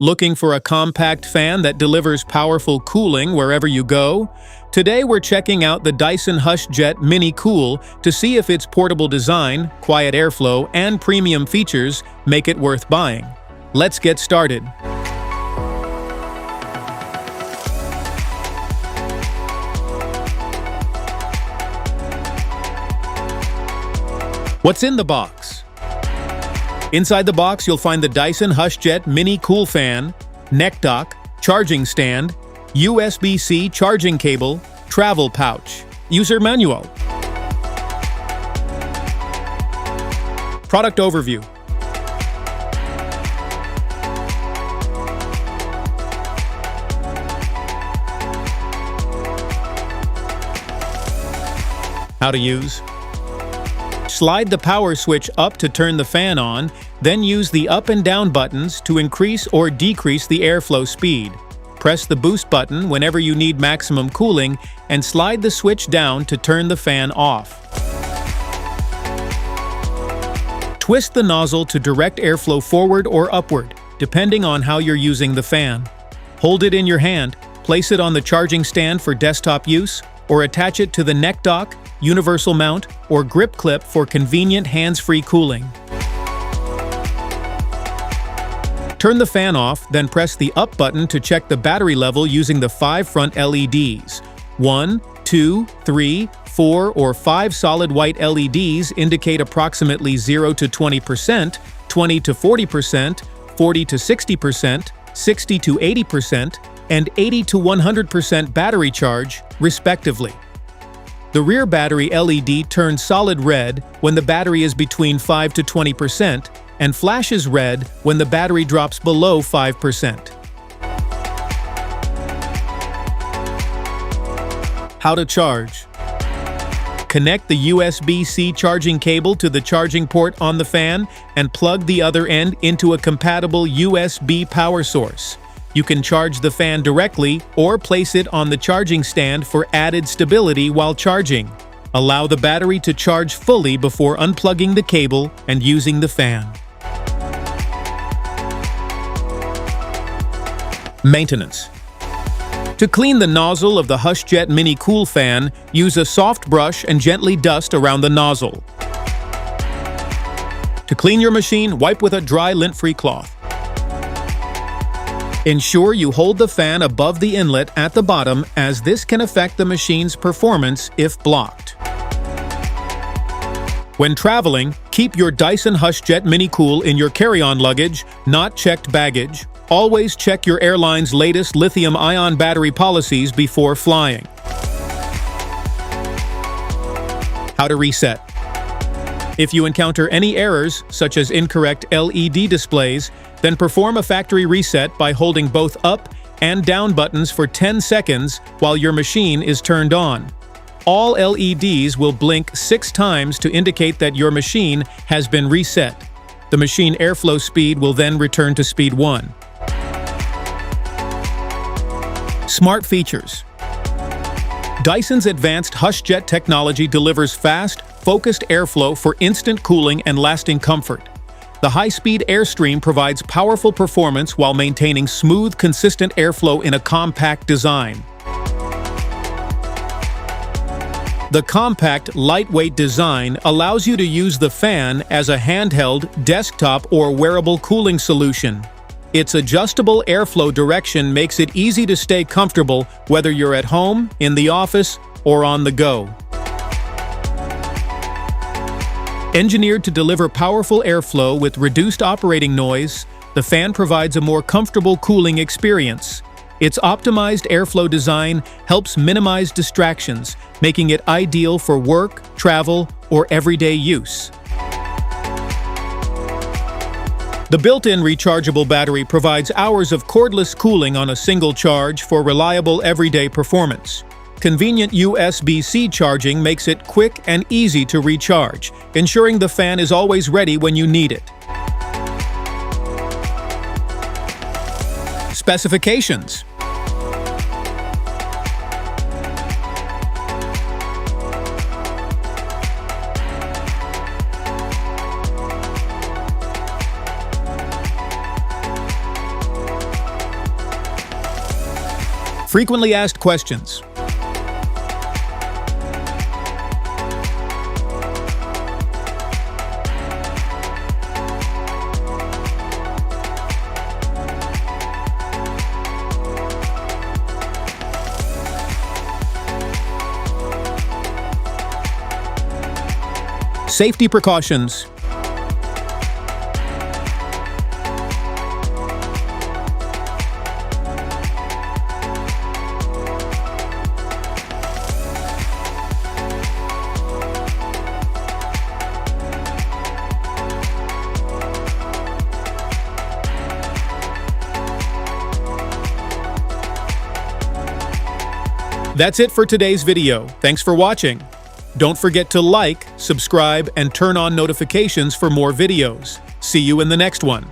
Looking for a compact fan that delivers powerful cooling wherever you go? Today we're checking out the Dyson HushJet Mini Cool to see if its portable design, quiet airflow, and premium features make it worth buying. Let's get started. What's in the box? Inside the box, you'll find the Dyson HushJet Mini Cool Fan, neck dock, charging stand, USB-C charging cable, travel pouch, user manual. Product overview. How to use. Slide the power switch up to turn the fan on, then use the up and down buttons to increase or decrease the airflow speed. Press the boost button whenever you need maximum cooling, and slide the switch down to turn the fan off. Twist the nozzle to direct airflow forward or upward, depending on how you're using the fan. Hold it in your hand, place it on the charging stand for desktop use, or attach it to the neck dock, universal mount, or grip clip for convenient hands-free cooling. Turn the fan off, then press the up button to check the battery level using the 5 front LEDs. 1, 2, 3, 4, or 5 solid white LEDs indicate approximately 0 to 20%, 20 to 40%, 40 to 60%, 60 to 80%, and 80 to 100% battery charge, respectively. The rear battery LED turns solid red when the battery is between 5 to 20% and flashes red when the battery drops below 5%. How to charge. Connect the USB-C charging cable to the charging port on the fan and plug the other end into a compatible USB power source. You can charge the fan directly or place it on the charging stand for added stability while charging. Allow the battery to charge fully before unplugging the cable and using the fan. Maintenance. To clean the nozzle of the HushJet Mini Cool Fan, use a soft brush and gently dust around the nozzle. To clean your machine, wipe with a dry lint-free cloth. Ensure you hold the fan above the inlet at the bottom, as this can affect the machine's performance if blocked. When traveling, keep your Dyson HushJet Mini Cool in your carry-on luggage, not checked baggage. Always check your airline's latest lithium-ion battery policies before flying. How to reset. If you encounter any errors, such as incorrect LED displays, then perform a factory reset by holding both up and down buttons for 10 seconds while your machine is turned on. All LEDs will blink 6 times to indicate that your machine has been reset. The machine airflow speed will then return to speed 1. Smart features. Dyson's advanced HushJet technology delivers fast, focused airflow for instant cooling and lasting comfort. The high-speed airstream provides powerful performance while maintaining smooth, consistent airflow in a compact design. The compact, lightweight design allows you to use the fan as a handheld, desktop, or wearable cooling solution. Its adjustable airflow direction makes it easy to stay comfortable whether you're at home, in the office, or on the go. Engineered to deliver powerful airflow with reduced operating noise, the fan provides a more comfortable cooling experience. Its optimized airflow design helps minimize distractions, making it ideal for work, travel, or everyday use. The built-in rechargeable battery provides hours of cordless cooling on a single charge for reliable everyday performance. Convenient USB-C charging makes it quick and easy to recharge, ensuring the fan is always ready when you need it. Specifications. Frequently asked questions. Safety precautions. That's it for today's video. Thanks for watching. Don't forget to like, subscribe, and turn on notifications for more videos. See you in the next one.